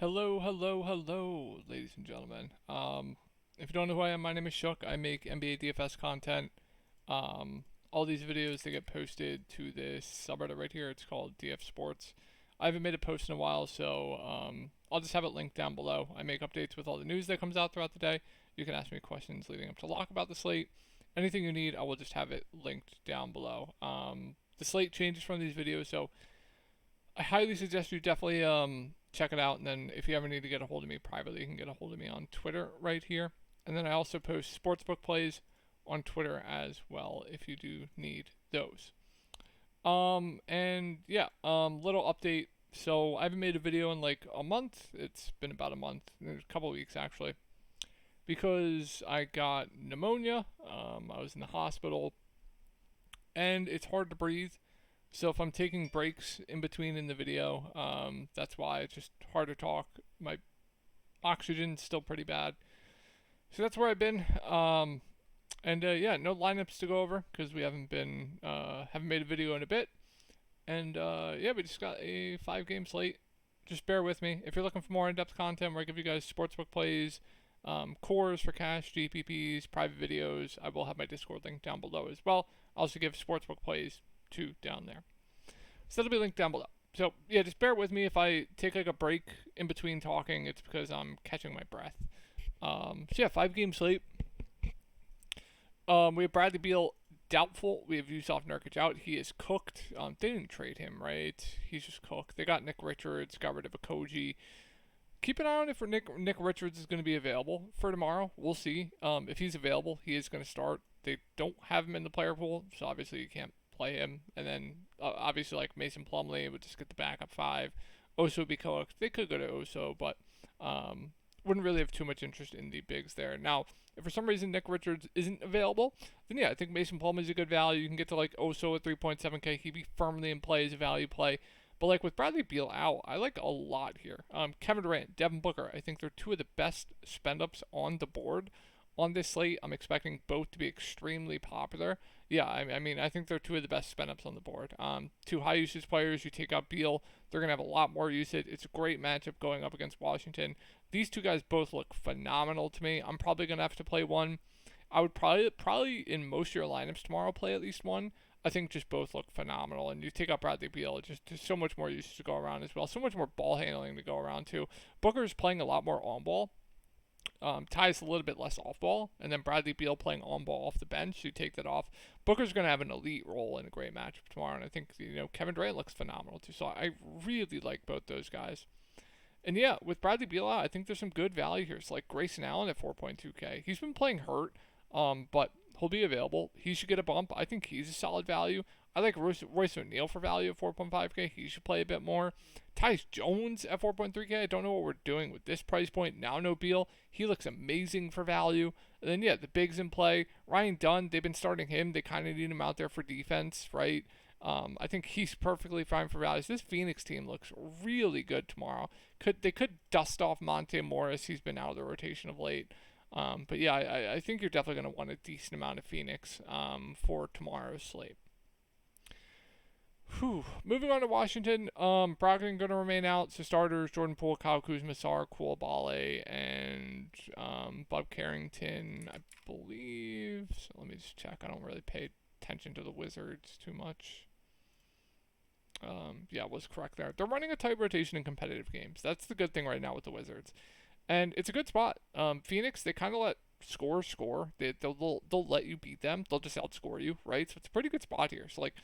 Hello, hello, hello, ladies and gentlemen. If you don't know who I am, my name is Shook. I make NBA DFS content. All these videos they get posted to this subreddit right here. It's called DF Sports. I haven't made a post in a while, so I'll just have it linked down below. I make updates with all the news that comes out throughout the day. You can ask me questions leading up to lock about the slate. Anything you need, I will just have it linked down below. The slate changes from these videos, so I highly suggest you definitely check it out. And then if you ever need to get a hold of me privately, you can get a hold of me on Twitter right here. And then I also post sportsbook plays on Twitter as well if you do need those. And yeah, little update. So I haven't made a video in like a month. It's been about a month, a couple of weeks actually, because I got pneumonia. I was in the hospital, and it's hard to breathe. So if I'm taking breaks in between in the video, that's why it's just hard to talk. My oxygen's still pretty bad. So that's where I've been. And yeah, no lineups to go over because we haven't made a video in a bit. And yeah, we just got a 5 game slate. Just bear with me. If you're looking for more in-depth content where I give you guys sportsbook plays, cores for cash, GPPs, private videos, I will have my Discord link down below as well. I'll also give sportsbook plays too down there. So that'll be linked down below. So yeah, just bear with me if I take like a break in between talking. It's because I'm catching my breath. So yeah, 5 game slate. We have Bradley Beal doubtful. We have Yusuf Nurkic out. He is cooked. They didn't trade him, right? He's just cooked. They got Nick Richards, got rid of Akoji. Keep an eye on if Nick Richards is going to be available for tomorrow. We'll see. If he's available, he is going to start. They don't have him in the player pool, so obviously you can't play him. And then obviously like Mason Plumlee would just get the backup 5. Oso would be cooked. They could go to Oso, but wouldn't really have too much interest in the bigs there. Now, if for some reason Nick Richards isn't available, then yeah, I think Mason Plumlee is a good value. You can get to like Oso at 3.7K. He'd be firmly in play as a value play. But like with Bradley Beal out, I like a lot here. Kevin Durant, Devin Booker, I think they're two of the best spend ups on the board on this slate. I'm expecting both to be extremely popular. Yeah, I mean, I think they're two of the best spend ups on the board. Two high usage players. You take out Beal, they're gonna have a lot more usage. It's a great matchup going up against Washington. These two guys both look phenomenal to me. I'm probably gonna have to play one. I would probably in most of your lineups tomorrow play at least one. I think just both look phenomenal, and you take out Bradley Beal, just so much more usage to go around as well. So much more ball handling to go around too. Booker's playing a lot more on ball. Ty's a little bit less off ball, and then Bradley Beal playing on ball off the bench. You take that off. Booker's going to have an elite role in a great matchup tomorrow, and I think Kevin Durant looks phenomenal too. So I really like both those guys. And yeah, with Bradley Beal out, I think there's some good value here. It's like Grayson Allen at 4.2K. He's been playing hurt, but he'll be available. He should get a bump. I think he's a solid value. I like Royce O'Neal for value at 4.5K. He should play a bit more. Tyus Jones at 4.3K. I don't know what we're doing with this price point. Now no Beal. He looks amazing for value. And then yeah, the bigs in play. Ryan Dunn, they've been starting him. They kind of need him out there for defense, right? I think he's perfectly fine for values. This Phoenix team looks really good tomorrow. They could dust off Monte Morris. He's been out of the rotation of late. But yeah, I think you're definitely going to want a decent amount of Phoenix for tomorrow's slate. Moving on to Washington, Brogdon going to remain out. So starters: Jordan Poole, Kyle Kuzma, Sarr, Koulibaly, and Bob Carrington, I believe. So let me just check. I don't really pay attention to the Wizards too much. Yeah, I was correct there. They're running a tight rotation in competitive games. That's the good thing right now with the Wizards, and it's a good spot. Phoenix, they kind of let score. They'll let you beat them. They'll just outscore you, right? So it's a pretty good spot here. So like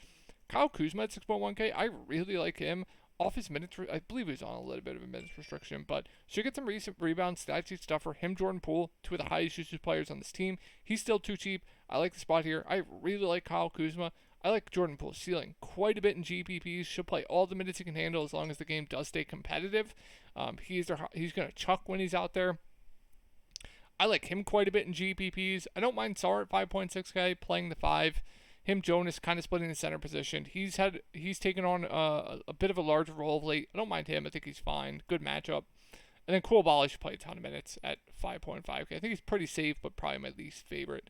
Kyle Kuzma at 6.1K, I really like him. Off his minutes, I believe he's on a little bit of a minutes restriction, but should get some recent rebounds, stat sheet stuff for him. Jordan Poole, two of the highest usage players on this team. He's still too cheap. I like the spot here. I really like Kyle Kuzma. I like Jordan Poole's ceiling quite a bit in GPPs. Should play all the minutes he can handle as long as the game does stay competitive. He's going to chuck when he's out there. I like him quite a bit in GPPs. I don't mind Sarr at 5.6K playing the 5. Him, Jonas, kind of splitting the center position. He's taken on a bit of a larger role of late. I don't mind him. I think he's fine. Good matchup. And then Koulibaly should play a ton of minutes at 5.5K. I think he's pretty safe, but probably my least favorite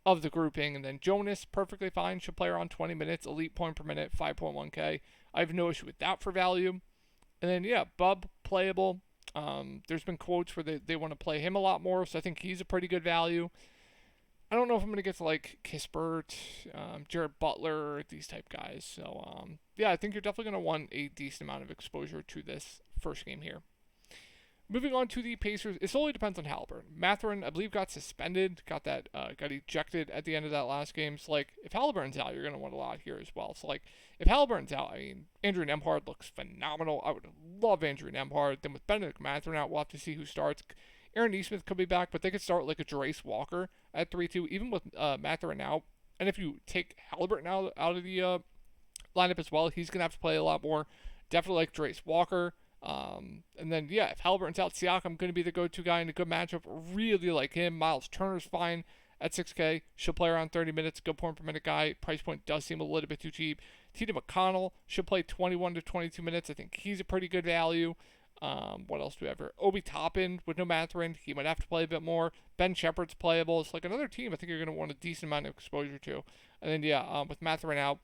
of the grouping. And then Jonas, perfectly fine. Should play around 20 minutes. Elite point per minute, 5.1K. I have no issue with that for value. And then, yeah, Bub, playable. There's been quotes where they want to play him a lot more, so I think he's a pretty good value. I don't know if I'm going to get to like Kispert, Jared Butler, these type guys. So, yeah, I think you're definitely going to want a decent amount of exposure to this first game here. Moving on to the Pacers, it solely depends on Halliburton. Mathurin, I believe, got suspended, got ejected at the end of that last game. So, like, if Halliburton's out, you're going to want a lot here as well. So, like, if Halliburton's out, I mean, Andrew Nembhard looks phenomenal. I would love Andrew Nembhard. Then with Benedict Mathurin out, we'll have to see who starts. Aaron Nesmith could be back, but they could start like a Jarace Walker at 3-2, even with Mathurin out. And if you take Halliburton out of the lineup as well, he's going to have to play a lot more. Definitely like Jarace Walker. And then, yeah, if Halliburton's out, Siakam going to be the go-to guy in a good matchup. Really like him. Miles Turner's fine at 6K. Should play around 30 minutes. Good point per minute guy. Price point does seem a little bit too cheap. T.J. McConnell should play 21 to 22 minutes. I think he's a pretty good value. What else do we have here? Obi Toppin with no Mathurin. He might have to play a bit more. Ben Shepherd's playable. It's like another team I think you're going to want a decent amount of exposure to. And then, yeah, with Mathurin out,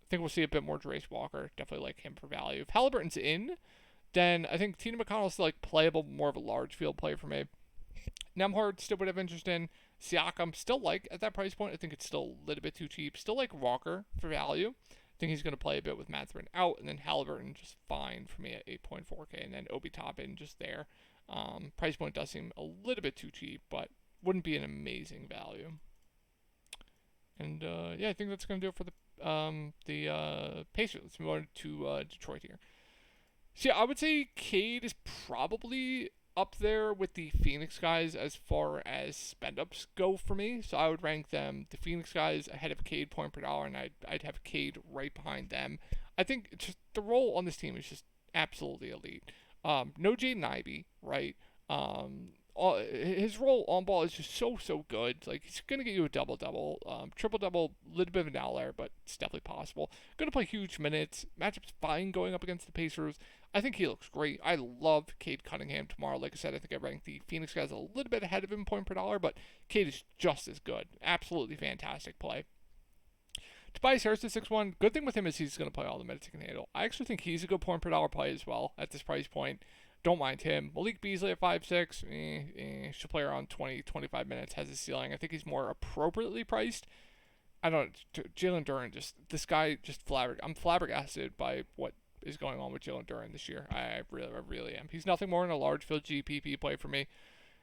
I think we'll see a bit more Jarace Walker. Definitely like him for value. If Halliburton's in, then I think T.J. McConnell's still like playable, more of a large field play for me. Nembhard still would have interest in. Siakam still like at that price point. I think it's still a little bit too cheap. Still like Walker for value. I think he's going to play a bit with Mathurin out, and then Halliburton just fine for me at 8.4K, and then Obi Toppin just there. Price point does seem a little bit too cheap, but wouldn't be an amazing value. And yeah, I think that's going to do it for the Pacers. Let's move on to Detroit here. So yeah, I would say Cade is probably up there with the Phoenix guys as far as spend-ups go for me. So I would rank them, the Phoenix guys, ahead of Cade point per dollar, and I'd have Cade right behind them. I think just the role on this team is just absolutely elite. No Jaden Ivey, right? His role on ball is just so good. Like, he's going to get you a double-double. Triple-double, a little bit of an outlier, but it's definitely possible. Going to play huge minutes. Matchup's fine going up against the Pacers. I think he looks great. I love Cade Cunningham tomorrow. Like I said, I think I ranked the Phoenix guys a little bit ahead of him point per dollar, but Cade is just as good. Absolutely fantastic play. Tobias Harris at 6-1. Good thing with him is he's going to play all the minutes he can handle. I actually think he's a good point per dollar play as well at this price point. Don't mind him. Malik Beasley at 5-6. Should play around 20-25 minutes. Has a ceiling. I think he's more appropriately priced. I don't know. Jalen Duren, this guy just I'm flabbergasted by what is going on with Jalen Duren this year. I really am. He's nothing more than a large field GPP play for me.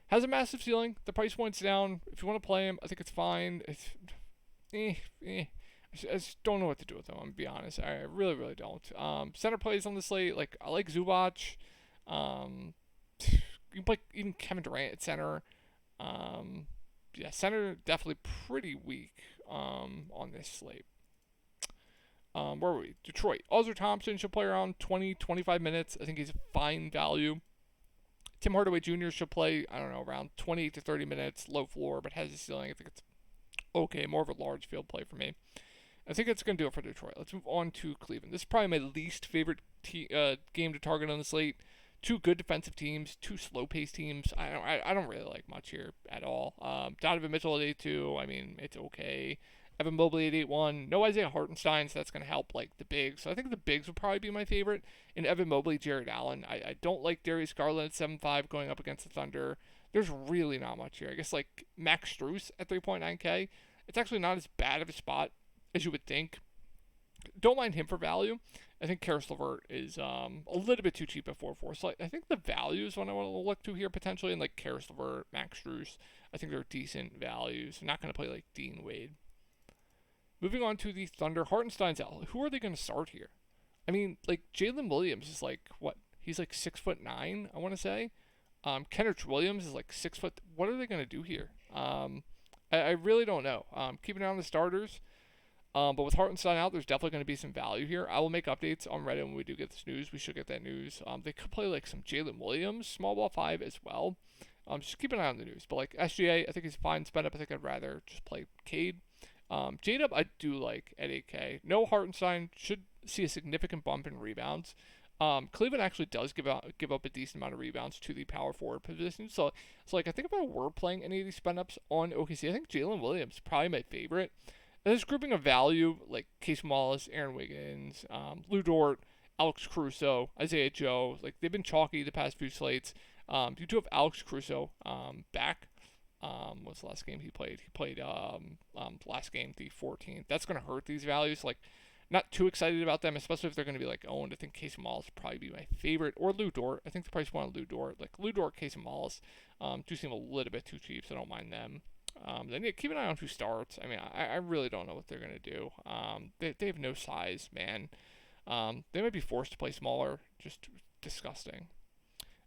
Has a massive ceiling. The price point's down. If you want to play him, I think it's fine. I just don't know what to do with him, I'm going to be honest. I really don't. Center plays on the slate. Like, I like Zubac. You can play even Kevin Durant at center. Yeah, center definitely pretty weak on this slate. Where were we? Detroit. Ozzy Thompson should play around 20-25 minutes. I think he's a fine value. Tim Hardaway Jr. should play, I don't know, around 28 to 30 minutes, low floor, but has a ceiling. I think it's okay, more of a large field play for me. I think that's going to do it for Detroit. Let's move on to Cleveland. This is probably my least favorite game to target on the slate. Two good defensive teams, two slow-paced teams. I don't really like much here at all. Donovan Mitchell at 8-2. I mean, it's okay. Evan Mobley at 8-1. No Isaiah Hartenstein, so that's going to help like the bigs. So I think the bigs would probably be my favorite. In Evan Mobley, Jared Allen. I don't like Darius Garland at 7-5 going up against the Thunder. There's really not much here. I guess like Max Strus at 3.9K. It's actually not as bad of a spot as you would think. Don't mind him for value. I think Karis LeVert is a little bit too cheap at 4-4. So I think the value is what I want to look to here potentially. And like Karis LeVert, Max Strus, I think they're decent values. I'm not going to play like Dean Wade. Moving on to the Thunder, Hartenstein's out. Who are they going to start here? I mean, like Jalen Williams is like what? He's like 6'9", I want to say. Kenrich Williams is like 6 foot. What are they going to do here? I really don't know. Keeping an eye on the starters. But with Hartenstein out, there's definitely going to be some value here. I will make updates on Reddit when we do get this news. We should get that news. They could play like some Jalen Williams, small ball 5 as well. Just keep an eye on the news. But like SGA, I think he's fine. Spend up. I think I'd rather just play Cade. J-Dub I do like at 8K. No Hartenstein, should see a significant bump in rebounds. Cleveland actually does give up a decent amount of rebounds to the power forward position. So like I think if I were playing any of these spend ups on OKC, I think Jalen Williams is probably my favorite. And this grouping of value like Case Wallace, Aaron Wiggins, Lou Dort, Alex Caruso, Isaiah Joe, like they've been chalky the past few slates. You do have Alex Crusoe back. What's the last game he played? He played last game, the 14th. That's going to hurt these values. Like, not too excited about them, especially if they're going to be like owned. I think Casey Miles would probably be my favorite, or Lou Dort. I think the price point on Lou Dort, like Lou Dort, Casey Miles, do seem a little bit too cheap, so I don't mind them. Then yeah, keep an eye on who starts. I mean, I really don't know what they're going to do. They have no size, man. They might be forced to play smaller. Just disgusting.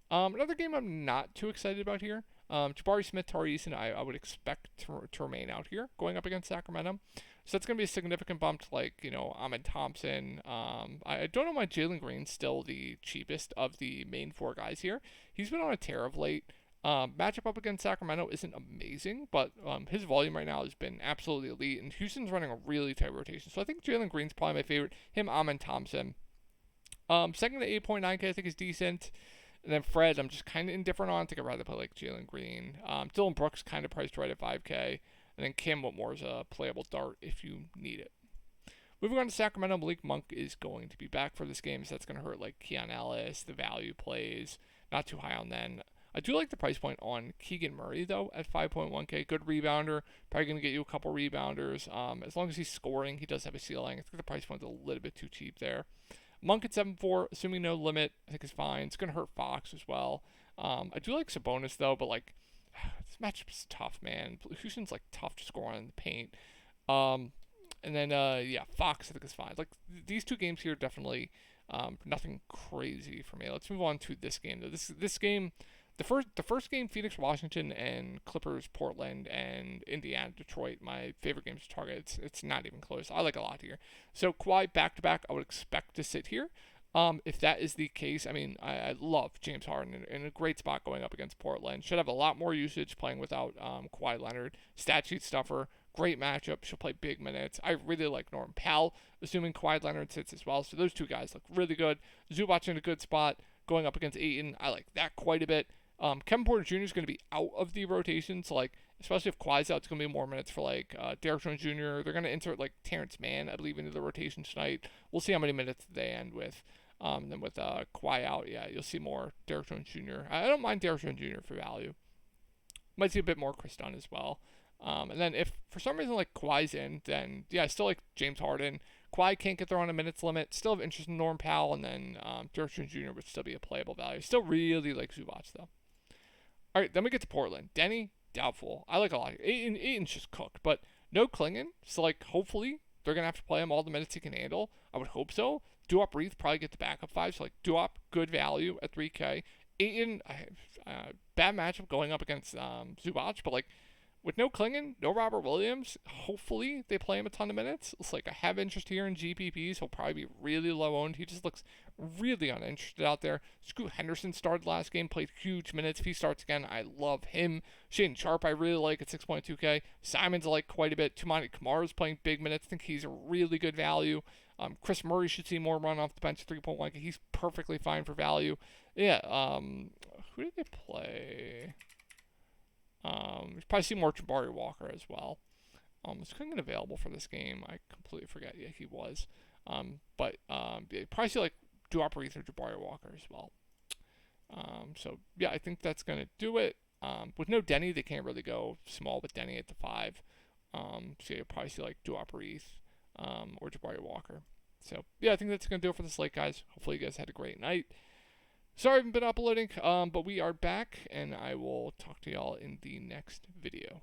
Another game I'm not too excited about here. Jabari Smith, Tari Eason, I would expect to remain out here going up against Sacramento. So that's going to be a significant bump to, like, Ahmed Thompson. I don't know why Jalen Green's still the cheapest of the main four guys here. He's been on a tear of late. Matchup up against Sacramento isn't amazing, but his volume right now has been absolutely elite, and Houston's running a really tight rotation. So I think Jalen Green's probably my favorite. Him, Ahmed Thompson. Second to 8.9K, I think is decent. And then Fred, I'm just kind of indifferent on. I think I'd rather play like Jalen Green. Dylan Brooks kind of priced right at 5K. And then Cam Whitmore is a playable dart if you need it. Moving on to Sacramento, Malik Monk is going to be back for this game, so that's going to hurt like Keon Ellis, the value plays. Not too high on then. I do like the price point on Keegan Murray, though, at 5.1K. Good rebounder. Probably going to get you a couple rebounders. As long as he's scoring, he does have a ceiling. I think the price point's a little bit too cheap there. Monk at 7.4, assuming no limit, I think is fine. It's going to hurt Fox as well. I do like Sabonis, though, but, like, this matchup is tough, man. Houston's, like, tough to score on in the paint. And then, Fox, I think is fine. Like, these two games here definitely nothing crazy for me. Let's move on to this game, though. This game... The first game, Phoenix, Washington, and Clippers, Portland, and Indiana, Detroit, my favorite games to target. It's not even close. I like a lot here. So Kawhi back-to-back, I would expect to sit here. If that is the case, I mean, I love James Harden in a great spot going up against Portland. Should have a lot more usage playing without Kawhi Leonard. Stat sheet stuffer. Great matchup. She'll play big minutes. I really like Norm Powell, assuming Kawhi Leonard sits as well. So those two guys look really good. Zubac in a good spot going up against Ayton. I like that quite a bit. Kevin Porter Jr. is going to be out of the rotation, so like, especially if Kawhi's out, it's going to be more minutes for like Derrick Jones Jr. They're going to insert like Terrence Mann, I believe, into the rotation tonight. We'll see how many minutes they end with. Then with Kawhi out, yeah, you'll see more Derrick Jones Jr. I don't mind Derrick Jones Jr. for value. Might see a bit more Chris Dunn as well. And then if for some reason like Kawhi's in, then yeah, I still like James Harden. Kawhi can't get there on a minutes limit. Still have interest in Norm Powell, and then Derrick Jones Jr. would still be a playable value. Still really like Zubac though. All right, then we get to Portland. Denny, doubtful. I like a lot. Ayton's just cooked, but no Klingon. So, like, hopefully they're going to have to play him all the minutes he can handle. I would hope so. Duop Reith probably get the backup 5. So, like, Duop, good value at 3K. Ayton, bad matchup going up against Zubac, but, like, with no Klingon, no Robert Williams, hopefully they play him a ton of minutes. It's like I have interest here in GPPs. He'll probably be really low owned. He just looks really uninterested out there. Scoot Henderson started last game, played huge minutes. If he starts again, I love him. Shane Sharp, I really like at 6.2K. Simons I like quite a bit. Tumani Kamara's playing big minutes. I think he's a really good value. Chris Murray should see more run off the bench at 3.1K. He's perfectly fine for value. Yeah, who did they play? You probably see more Jabari Walker as well. Was Klingon available for this game? I completely forget. Yeah, he was. But you probably see like Duop Reith or Jabari Walker as well. So yeah, I think that's gonna do it. With no Denny, they can't really go small with Denny at the 5. So you'll probably see like Duop Reith or Jabari Walker. So yeah, I think that's gonna do it for the slate, guys. Hopefully you guys had a great night. Sorry I haven't been uploading, but we are back, and I will talk to y'all in the next video.